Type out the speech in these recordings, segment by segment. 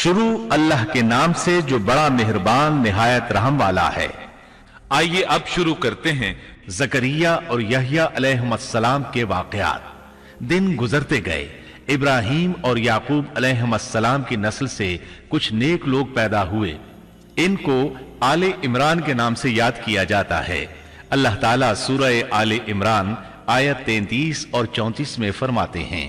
شروع اللہ کے نام سے جو بڑا مہربان نہایت رحم والا ہے۔ آئیے اب شروع کرتے ہیں زکریا اور یحییٰ علیہم السلام کے واقعات۔ دن گزرتے گئے، ابراہیم اور یعقوب علیہم السلام کی نسل سے کچھ نیک لوگ پیدا ہوئے۔ ان کو آل عمران کے نام سے یاد کیا جاتا ہے۔ اللہ تعالیٰ سورہ آل عمران آیت 33 اور 34 میں فرماتے ہیں،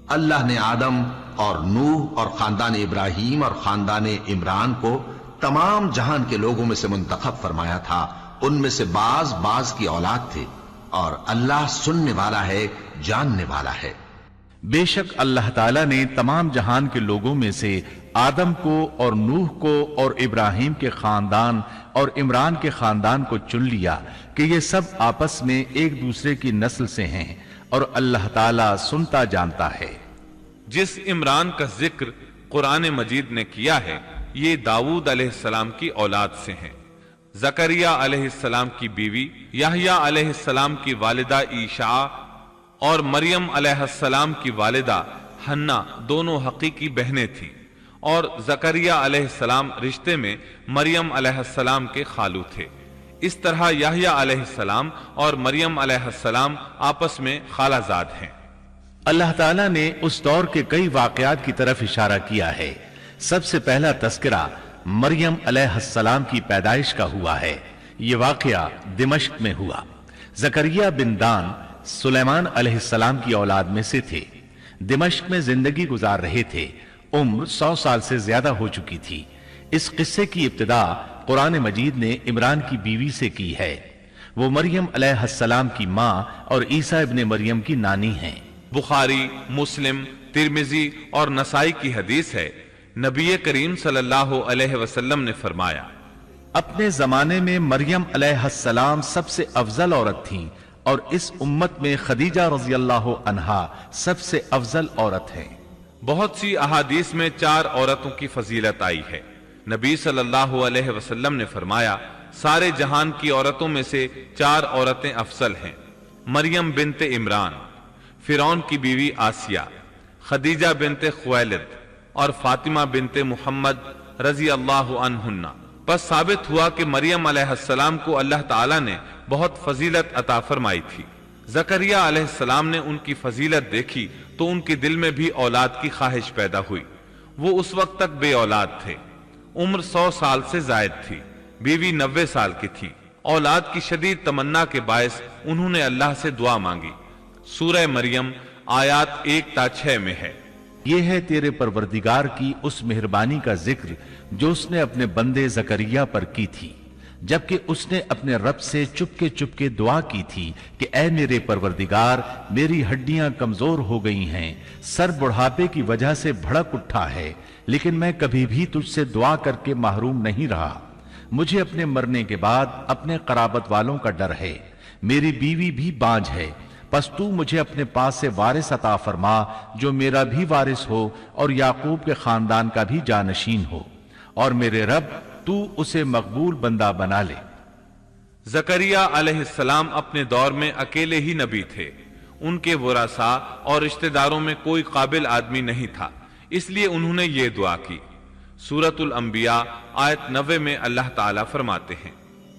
اللہ نے آدم اور نوح اور خاندان ابراہیم اور خاندان عمران کو تمام جہان کے لوگوں میں سے منتخب فرمایا تھا۔ ان میں سے بعض کی اولاد تھے، اور اللہ سننے والا ہے، جاننے والا ہے۔ بے شک اللہ تعالیٰ نے تمام جہان کے لوگوں میں سے آدم کو اور نوح کو اور ابراہیم کے خاندان اور عمران کے خاندان کو چن لیا کہ یہ سب آپس میں ایک دوسرے کی نسل سے ہیں، اور اللہ تعالیٰ سنتا جانتا ہے۔ جس عمران کا ذکر قرآن مجید نے کیا ہے یہ داؤد علیہ السلام کی اولاد سے ہیں۔ زکریا علیہ السلام کی بیوی، یحییٰ علیہ السلام کی والدہ عیشا اور مریم علیہ السلام کی والدہ حنا دونوں حقیقی بہنیں تھیں، اور زکریا علیہ السلام رشتے میں مریم علیہ السلام کے خالو تھے۔ اس طرح یحییٰ علیہ السلام اور مریم علیہ السلام آپس میں خالہ زاد ہیں۔ اللہ تعالیٰ نے اس دور کے کئی واقعات کی طرف اشارہ کیا ہے۔ سب سے پہلا تذکرہ مریم علیہ السلام کی پیدائش کا ہوا ہے۔ یہ واقعہ دمشق میں ہوا۔ زکریا بن دان سلیمان علیہ السلام کی اولاد میں سے تھے۔ دمشق میں زندگی گزار رہے تھے۔ عمر 100 سال سے زیادہ ہو چکی تھی۔ اس قصے کی ابتدا قرآن مجید نے عمران کی بیوی سے کی ہے۔ وہ مریم علیہ السلام کی ماں اور عیسیٰ ابن مریم کی نانی ہیں۔ بخاری، مسلم، ترمذی اور نسائی کی حدیث ہے، نبی کریم صلی اللہ علیہ وسلم نے فرمایا، اپنے زمانے میں مریم علیہ السلام سب سے افضل عورت تھیں، اور اس امت میں خدیجہ رضی اللہ عنہا سب سے افضل عورت ہیں۔ بہت سی احادیث میں 4 عورتوں کی فضیلت آئی ہے۔ نبی صلی اللہ علیہ وسلم نے فرمایا، سارے جہان کی عورتوں میں سے 4 عورتیں افضل ہیں: مریم بنت عمران، فرعون کی بیوی آسیہ، خدیجہ بنت خویلد اور فاطمہ بنت محمد رضی اللہ عنہن۔ پس ثابت ہوا کہ مریم علیہ السلام کو اللہ تعالیٰ نے بہت فضیلت عطا فرمائی تھی۔ زکریا علیہ السلام نے ان کی فضیلت دیکھی تو ان کے دل میں بھی اولاد کی خواہش پیدا ہوئی۔ وہ اس وقت تک بے اولاد تھے۔ عمر 100 سال سے زائد تھی۔ بیوی 90 سال کی تھی۔ اولاد کی شدید تمنا کے باعث انہوں نے اللہ سے دعا مانگی۔ سورہ مریم آیات 1 تا 6 میں ہے، یہ ہے تیرے پروردگار کی اس مہربانی کا ذکر جو اس نے اپنے بندے زکریا پر کی تھی، جبکہ اس نے اپنے رب سے چپ کے دعا کی تھی کہ اے میرے پروردگار، میری ہڈیاں کمزور ہو گئی ہیں، سر بڑھاپے کی وجہ سے بھڑک اٹھا ہے، لیکن میں کبھی بھی تجھ سے دعا کر کے محروم نہیں رہا۔ مجھے اپنے مرنے کے بعد اپنے قرابت والوں کا ڈر ہے، میری بیوی بھی بانجھ ہے، پس تو مجھے اپنے پاس سے وارث عطا فرما جو میرا بھی وارث ہو اور یعقوب کے خاندان کا بھی جانشین ہو، اور میرے رب تو اسے مقبول بندہ بنا لے۔ زکریا علیہ السلام اپنے دور میں اکیلے ہی نبی تھے۔ ان کے ورثاء اور رشتہ داروں میں کوئی قابل آدمی نہیں تھا، اس لیے انہوں نے یہ دعا کی۔ سورۃ الانبیاء آیت 90 میں اللہ تعالیٰ فرماتے ہیں،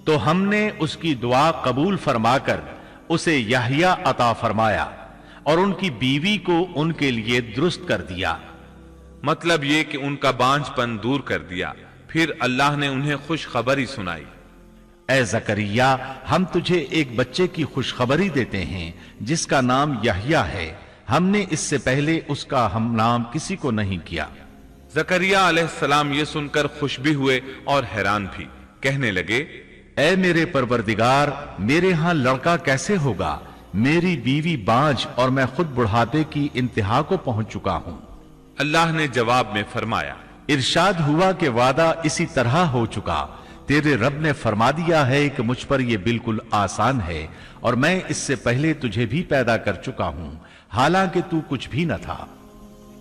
تو ہم نے اس کی دعا قبول فرما کر اسے یحییٰ عطا فرمایا، اور ان کی بیوی کو ان کے لیے درست کر دیا۔ مطلب یہ کہ ان کا بانجھ پن دور کر دیا۔ پھر اللہ نے انہیں خوشخبری سنائی، اے زکریا، ہم تجھے ایک بچے کی خوشخبری دیتے ہیں جس کا نام یحییٰ ہے۔ ہم نے اس سے پہلے اس کا ہم نام کسی کو نہیں کیا۔ زکریا علیہ السلام یہ سن کر خوش بھی ہوئے اور حیران بھی، کہنے لگے، اے میرے پروردگار، میرے ہاں لڑکا کیسے ہوگا؟ میری بیوی بانجھ اور میں خود بڑھاپے کی انتہا کو پہنچ چکا ہوں۔ اللہ نے جواب میں فرمایا، ارشاد ہوا کہ وعدہ اسی طرح ہو چکا، تیرے رب نے فرما دیا ہے کہ مجھ پر یہ بالکل آسان ہے، اور میں اس سے پہلے تجھے بھی پیدا کر چکا ہوں، حالانکہ تو کچھ بھی نہ تھا۔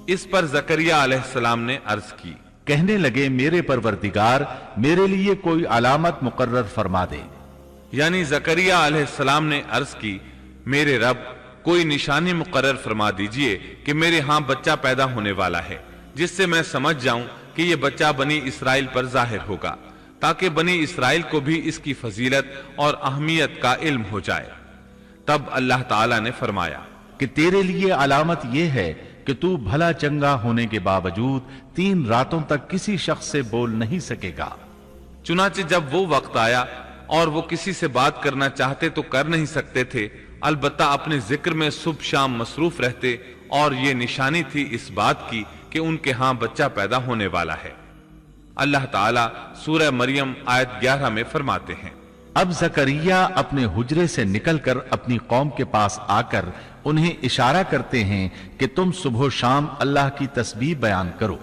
اس پر زکریا علیہ السلام نے عرض کی، کہنے لگے، میرے پروردگار، میرے لیے کوئی علامت مقرر فرما دے۔ یعنی زکریا علیہ السلام نے عرض کی، میرے رب، کوئی نشانی مقرر فرما دیجئے کہ میرے ہاں بچہ پیدا ہونے والا ہے، جس سے میں سمجھ جاؤں کہ یہ بچہ بنی اسرائیل پر ظاہر ہوگا، تاکہ بنی اسرائیل کو بھی اس کی فضیلت اور اہمیت کا علم ہو جائے۔ تب اللہ تعالیٰ نے فرمایا کہ تیرے لیے علامت یہ ہے کہ تو بھلا چنگا ہونے کے باوجود 3 راتوں تک کسی شخص سے بول نہیں سکے گا۔ چنانچہ جب وہ وقت آیا اور وہ کسی سے بات کرنا چاہتے تو کر نہیں سکتے تھے، البتہ اپنے ذکر میں صبح شام مصروف رہتے، اور یہ نشانی تھی اس بات کی کہ ان کے ہاں بچہ پیدا ہونے والا ہے۔ اللہ تعالیٰ سورہ مریم آیت 11 میں فرماتے ہیں، اب زکریا اپنے حجرے سے نکل کر اپنی قوم کے پاس آ کر انہیں اشارہ کرتے ہیں کہ تم صبح و شام اللہ کی تسبیح بیان کرو۔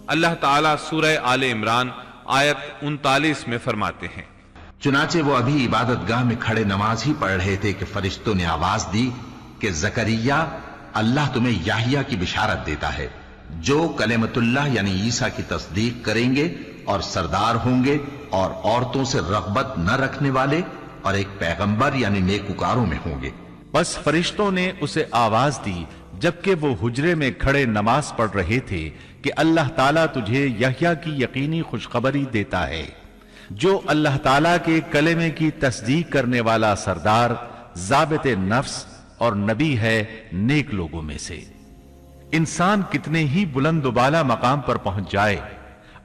اللہ تعالیٰ سورہ آل عمران آیت 39 میں فرماتے ہیں، چنانچہ وہ ابھی عبادت گاہ میں کھڑے نماز ہی پڑھ رہے تھے کہ فرشتوں نے آواز دی کہ زکریا، اللہ تمہیں یحییٰ کی بشارت دیتا ہے، جو کلمت اللہ یعنی عیسیٰ کی تصدیق کریں گے اور سردار ہوں گے اور عورتوں سے رغبت نہ رکھنے والے اور ایک پیغمبر یعنی نیکوکاروں میں ہوں گے۔ بس فرشتوں نے اسے آواز دی جبکہ وہ حجرے میں کھڑے نماز پڑھ رہے تھے کہ اللہ تعالیٰ تجھے یحییٰ کی یقینی خوشخبری دیتا ہے، جو اللہ تعالیٰ کے کلمے کی تصدیق کرنے والا سردار، ضابط نفس اور نبی ہے نیک لوگوں میں سے۔ انسان کتنے ہی بلند و بالا مقام پر پہنچ جائے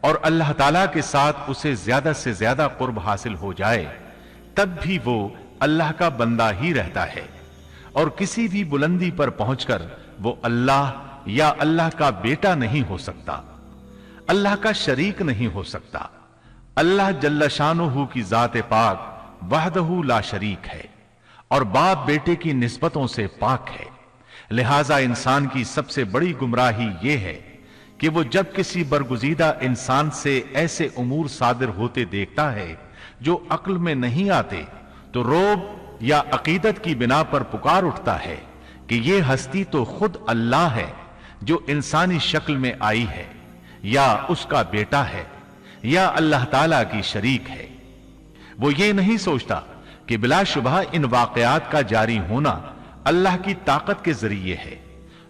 اور اللہ تعالیٰ کے ساتھ اسے زیادہ سے زیادہ قرب حاصل ہو جائے، تب بھی وہ اللہ کا بندہ ہی رہتا ہے، اور کسی بھی بلندی پر پہنچ کر وہ اللہ یا اللہ کا بیٹا نہیں ہو سکتا، اللہ کا شریک نہیں ہو سکتا۔ اللہ جل شانہ کی ذات پاک وحدہ لا شریک ہے اور باپ بیٹے کی نسبتوں سے پاک ہے، لہذا انسان کی سب سے بڑی گمراہی یہ ہے کہ وہ جب کسی برگزیدہ انسان سے ایسے امور صادر ہوتے دیکھتا ہے جو عقل میں نہیں آتے تو رعب یا عقیدت کی بنا پر پکار اٹھتا ہے کہ یہ ہستی تو خود اللہ ہے جو انسانی شکل میں آئی ہے، یا اس کا بیٹا ہے، یا اللہ تعالیٰ کی شریک ہے۔ وہ یہ نہیں سوچتا کہ بلا شبہ ان واقعات کا جاری ہونا اللہ کی طاقت کے ذریعے ہے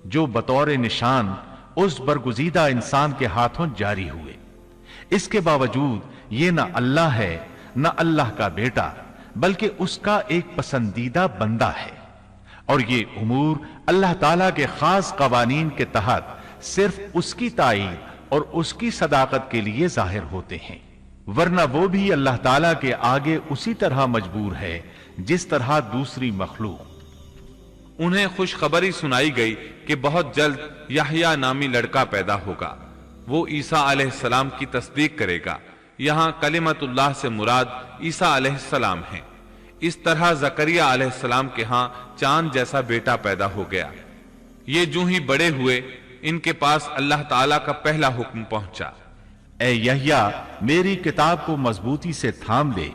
جو بطور نشان اس برگزیدہ انسان کے ہاتھوں جاری ہوئے۔ اس کے باوجود یہ نہ اللہ ہے نہ اللہ کا بیٹا، بلکہ اس کا ایک پسندیدہ بندہ ہے، اور یہ امور اللہ تعالیٰ کے خاص قوانین کے تحت صرف اس کی تائید اور اس کی صداقت کے لیے ظاہر ہوتے ہیں، ورنہ وہ بھی اللہ تعالیٰ کے آگے اسی طرح مجبور ہے جس طرح دوسری مخلوق۔ انہیں خوشخبری سنائی گئی کہ بہت جلد یحییٰ نامی لڑکا پیدا ہوگا، وہ عیسیٰ علیہ السلام کی تصدیق کرے گا۔ یہاں کلمت اللہ سے مراد عیسیٰ علیہ السلام ہیں۔ اس طرح زکریا علیہ السلام کے ہاں چاند جیسا بیٹا پیدا ہو گیا۔ یہ جو ہی بڑے ہوئے ان کے پاس اللہ تعالیٰ کا پہلا حکم پہنچا، اے یحییٰ، میری کتاب کو مضبوطی سے تھام لے،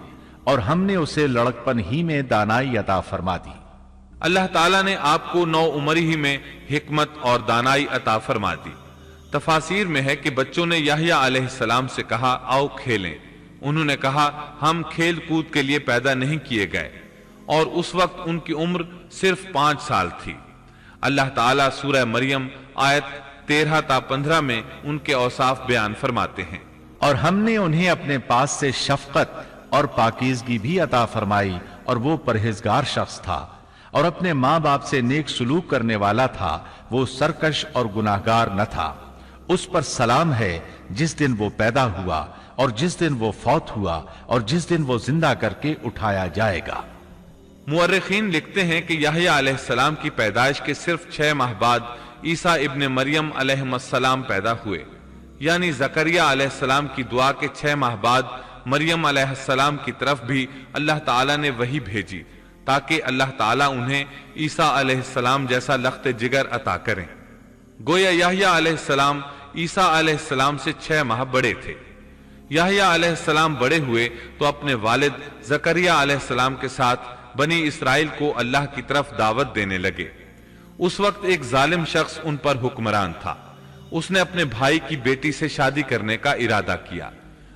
اور ہم نے اسے لڑکپن ہی میں دانائی عطا فرما دی۔ اللہ تعالیٰ نے آپ کو نو عمری ہی میں حکمت اور دانائی عطا فرما دی۔ تفاسیر میں ہے کہ بچوں نے یحییٰ علیہ السلام سے کہا، آؤ کھیلیں۔ انہوں نے کہا، ہم کھیل کود کے لیے پیدا نہیں کیے گئے، اور اس وقت ان کی عمر صرف 5 سال تھی۔ اللہ تعالیٰ سورہ مریم آیت 13 تا 15 میں ان کے اوصاف بیان فرماتے ہیں، اور ہم نے انہیں اپنے پاس سے شفقت اور پاکیزگی بھی عطا فرمائی، اور وہ پرہیزگار شخص تھا اور اپنے ماں باپ سے نیک سلوک کرنے والا تھا، وہ سرکش اور گناہگار نہ تھا۔ اس پر سلام ہے جس دن وہ پیدا ہوا اور جس دن وہ فوت ہوا اور جس دن وہ زندہ کر کے اٹھایا جائے گا۔ مورخین لکھتے ہیں کہ یحییٰ علیہ السلام کی پیدائش کے صرف 6 ماہ بعد عیسیٰ ابن مریم علیہ السلام پیدا ہوئے، یعنی زکریا علیہ السلام کی دعا کے 6 ماہ بعد مریم علیہ السلام کی طرف بھی اللہ تعالیٰ نے وحی بھیجی تاکہ اللہ تعالیٰ انہیں عیسیٰ علیہ السلام جیسا لخت جگر عطا کریں۔ گویا یحییٰ علیہ السلام عیسیٰ علیہ السلام سے 6 ماہ بڑے تھے۔ یحییٰ علیہ السلام بڑے ہوئے تو اپنے والد زکریا علیہ السلام کے ساتھ بنی اسرائیل کو اللہ کی طرف دعوت دینے لگے۔ اس وقت ایک ظالم شخص ان پر حکمران تھا۔ اس نے اپنے بھائی کی بیٹی سے شادی کرنے کا ارادہ کیا،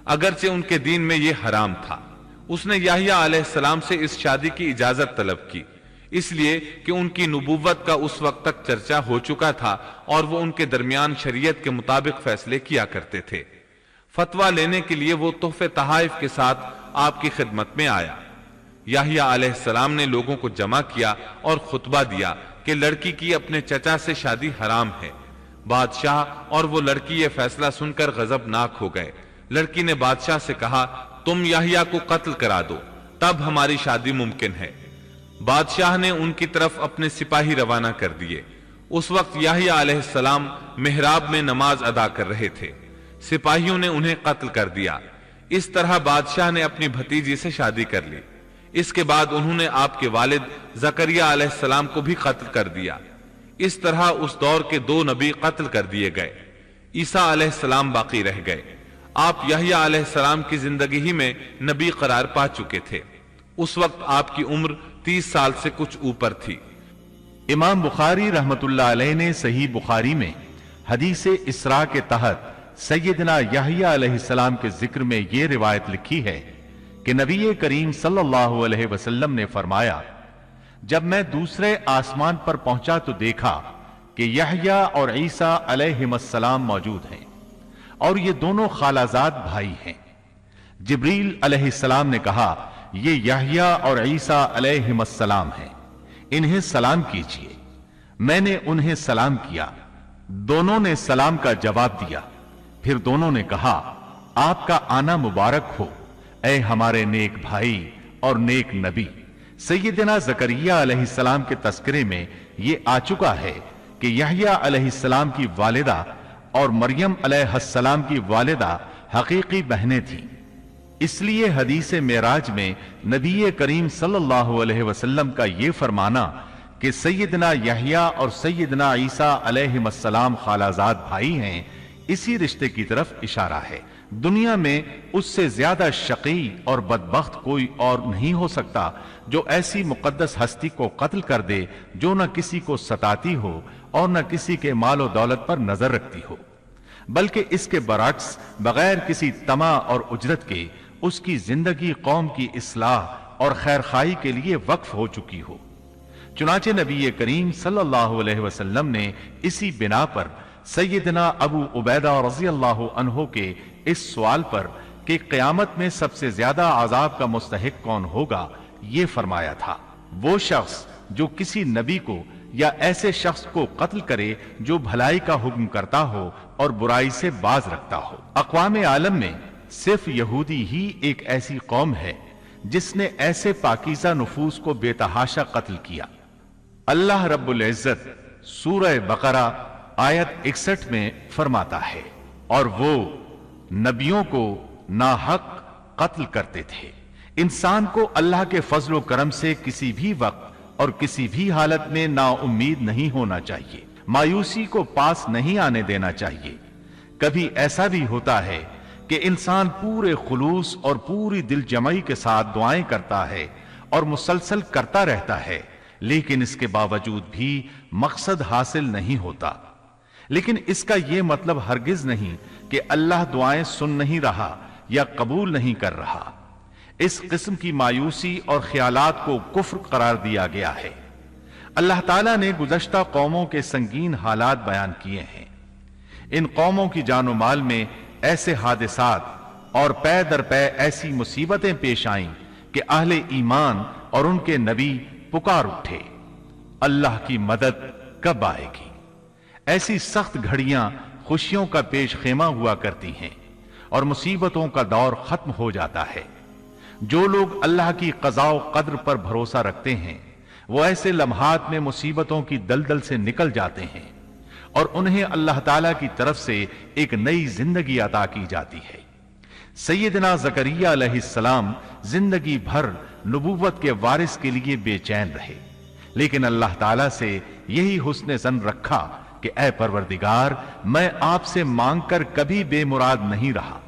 اگرچہ ان کے دین میں یہ حرام تھا۔ اس نے یحییٰ علیہ السلام سے اس شادی کی اجازت طلب کی، اس لیے کہ ان کی نبوت کا اس وقت تک چرچا ہو چکا تھا اور وہ ان کے درمیان شریعت کے مطابق فیصلے کیا کرتے تھے۔ فتویٰ لینے کے لیے وہ تحفے تحائف کے ساتھ آپ کی خدمت میں آیا۔ یحییٰ علیہ السلام نے لوگوں کو جمع کیا اور خطبہ دیا کہ لڑکی کی اپنے چچا سے شادی حرام ہے۔ بادشاہ اور وہ لڑکی یہ فیصلہ سن کر غضبناک ہو گئے۔ لڑکی نے بادشاہ سے کہا، تم یحییٰ کو قتل کرا دو، تب ہماری شادی ممکن ہے۔ بادشاہ نے ان کی طرف اپنے سپاہی روانہ کر دیے۔ اس وقت یحییٰ علیہ السلام محراب میں نماز ادا کر رہے تھے۔ سپاہیوں نے انہیں قتل کر دیا۔ اس طرح بادشاہ نے اپنی بھتیجی سے شادی کر لی۔ اس کے بعد انہوں نے آپ کے والد زکریا علیہ السلام کو بھی قتل کر دیا۔ اس طرح اس دور کے 2 نبی قتل کر دیے گئے۔ عیسیٰ علیہ السلام باقی رہ گئے۔ آپ یحییٰ علیہ السلام کی زندگی ہی میں نبی قرار پا چکے تھے۔ اس وقت آپ کی عمر 30 سال سے کچھ اوپر تھی۔ امام بخاری رحمت اللہ علیہ نے صحیح بخاری میں حدیث اسراء کے تحت سیدنا یحییٰ علیہ السلام کے ذکر میں یہ روایت لکھی ہے کہ نبی کریم صلی اللہ علیہ وسلم نے فرمایا، جب میں دوسرے آسمان پر پہنچا تو دیکھا کہ یحییٰ اور عیسیٰ علیہم السلام موجود ہیں اور یہ دونوں خالازاد بھائی ہیں۔ جبریل علیہ السلام نے کہا، یہ یحییٰ اور عیسیٰ علیہم السلام ہیں، انہیں سلام کیجیے۔ میں نے انہیں سلام کیا، دونوں نے سلام کا جواب دیا۔ پھر دونوں نے کہا، آپ کا آنا مبارک ہو اے ہمارے نیک بھائی اور نیک نبی۔ سیدنا زکریا علیہ السلام کے تذکرے میں یہ آ چکا ہے کہ یحییٰ علیہ السلام کی والدہ اور مریم علیہ السلام کی والدہ حقیقی بہنیں تھیں۔ اس لیے حدیث معراج میں نبی کریم صلی اللہ علیہ وسلم کا یہ فرمانا کہ سیدنا یحییٰ اور سیدنا عیسیٰ علیہ السلام خالازاد بھائی ہیں، اسی رشتے کی طرف اشارہ ہے۔ دنیا میں اس سے زیادہ شقی اور بدبخت کوئی اور نہیں ہو سکتا جو ایسی مقدس ہستی کو قتل کر دے جو نہ کسی کو ستاتی ہو اور نہ کسی کے مال و دولت پر نظر رکھتی ہو، بلکہ اس کے برعکس بغیر کسی طمع اور اجرت کے اس کی زندگی قوم کی اصلاح اور خیرخواہی کے لیے وقف ہو چکی ہو۔ چنانچہ نبی کریم صلی اللہ علیہ وسلم نے اسی بنا پر سیدنا ابو عبیدہ رضی اللہ عنہ کے اس سوال پر کہ قیامت میں سب سے زیادہ عذاب کا مستحق کون ہوگا یہ فرمایا تھا، وہ شخص جو کسی نبی کو یا ایسے شخص کو قتل کرے جو بھلائی کا حکم کرتا ہو اور برائی سے باز رکھتا ہو۔ اقوام عالم میں صرف یہودی ہی ایک ایسی قوم ہے جس نے ایسے پاکیزہ نفوس کو بے تحاشا قتل کیا۔ اللہ رب العزت سورہ بقرہ آیت 61 میں فرماتا ہے، اور وہ نبیوں کو ناحق قتل کرتے تھے۔ انسان کو اللہ کے فضل و کرم سے کسی بھی وقت اور کسی بھی حالت میں نا امید نہیں ہونا چاہیے، مایوسی کو پاس نہیں آنے دینا چاہیے۔ کبھی ایسا بھی ہوتا ہے کہ انسان پورے خلوص اور پوری دل جمعی کے ساتھ دعائیں کرتا ہے اور مسلسل کرتا رہتا ہے، لیکن اس کے باوجود بھی مقصد حاصل نہیں ہوتا۔ لیکن اس کا یہ مطلب ہرگز نہیں کہ اللہ دعائیں سن نہیں رہا یا قبول نہیں کر رہا۔ اس قسم کی مایوسی اور خیالات کو کفر قرار دیا گیا ہے۔ اللہ تعالیٰ نے گزشتہ قوموں کے سنگین حالات بیان کیے ہیں۔ ان قوموں کی جان و مال میں ایسے حادثات اور پے در پے ایسی مصیبتیں پیش آئیں کہ اہل ایمان اور ان کے نبی پکار اٹھے، اللہ کی مدد کب آئے گی؟ ایسی سخت گھڑیاں خوشیوں کا پیش خیمہ ہوا کرتی ہیں اور مصیبتوں کا دور ختم ہو جاتا ہے۔ جو لوگ اللہ کی قضاء و قدر پر بھروسہ رکھتے ہیں وہ ایسے لمحات میں مصیبتوں کی دلدل سے نکل جاتے ہیں اور انہیں اللہ تعالیٰ کی طرف سے ایک نئی زندگی عطا کی جاتی ہے۔ سیدنا زکریا علیہ السلام زندگی بھر نبوت کے وارث کے لیے بے چین رہے، لیکن اللہ تعالیٰ سے یہی حسن ظن رکھا کہ اے پروردگار، میں آپ سے مانگ کر کبھی بے مراد نہیں رہا۔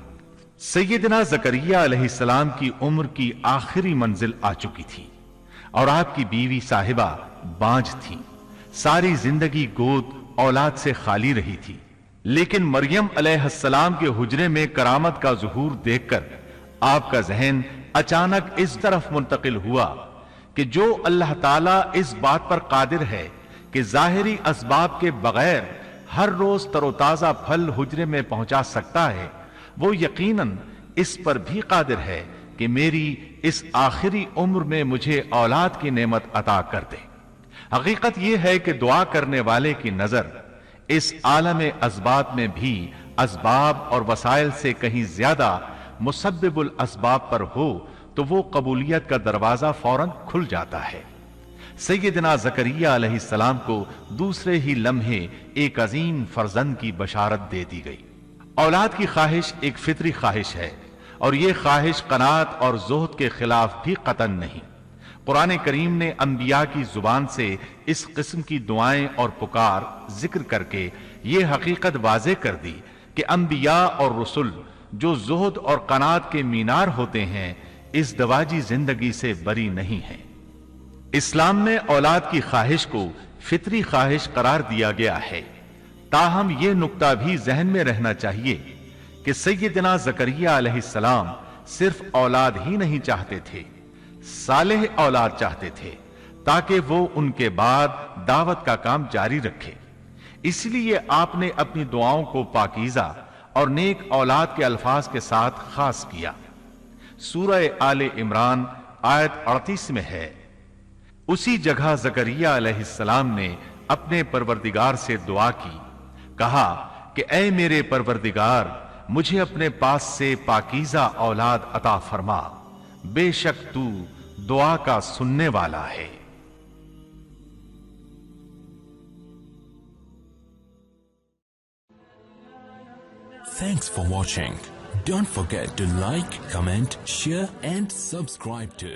سیدنا زکریا علیہ السلام کی عمر کی آخری منزل آ چکی تھی اور آپ کی بیوی صاحبہ بانجھ تھی۔ ساری زندگی گود اولاد سے خالی رہی تھی، لیکن مریم علیہ السلام کے حجرے میں کرامت کا ظہور دیکھ کر آپ کا ذہن اچانک اس طرف منتقل ہوا کہ جو اللہ تعالیٰ اس بات پر قادر ہے کہ ظاہری اسباب کے بغیر ہر روز تر و تازہ پھل حجرے میں پہنچا سکتا ہے، وہ یقیناً اس پر بھی قادر ہے کہ میری اس آخری عمر میں مجھے اولاد کی نعمت عطا کر دے۔ حقیقت یہ ہے کہ دعا کرنے والے کی نظر اس عالم اسباب میں بھی اسباب اور وسائل سے کہیں زیادہ مسبب الاسباب پر ہو تو وہ قبولیت کا دروازہ فوراً کھل جاتا ہے۔ سیدنا زکریہ علیہ السلام کو دوسرے ہی لمحے ایک عظیم فرزند کی بشارت دے دی گئی۔ اولاد کی خواہش ایک فطری خواہش ہے اور یہ خواہش قناعت اور زہد کے خلاف بھی قطعاً نہیں۔ قرآن کریم نے انبیاء کی زبان سے اس قسم کی دعائیں اور پکار ذکر کر کے یہ حقیقت واضح کر دی کہ انبیاء اور رسل جو زہد اور قناعت کے مینار ہوتے ہیں اس دواجی زندگی سے بری نہیں ہیں۔ اسلام میں اولاد کی خواہش کو فطری خواہش قرار دیا گیا ہے، تاہم یہ نکتہ بھی ذہن میں رہنا چاہیے کہ سیدنا زکریا علیہ السلام صرف اولاد ہی نہیں چاہتے تھے، صالح اولاد چاہتے تھے تاکہ وہ ان کے بعد دعوت کا کام جاری رکھے۔ اس لیے آپ نے اپنی دعاؤں کو پاکیزہ اور نیک اولاد کے الفاظ کے ساتھ خاص کیا۔ سورہ آل عمران آیت 38 میں ہے، اسی جگہ زکریہ علیہ السلام نے اپنے پروردگار سے دعا کی، کہا کہ اے میرے پروردگار مجھے اپنے پاس سے پاکیزہ اولاد عطا فرما، بے شک تو دعا کا سننے والا ہے۔ Thanks for watching. Don't forget to like, comment, share and subscribe to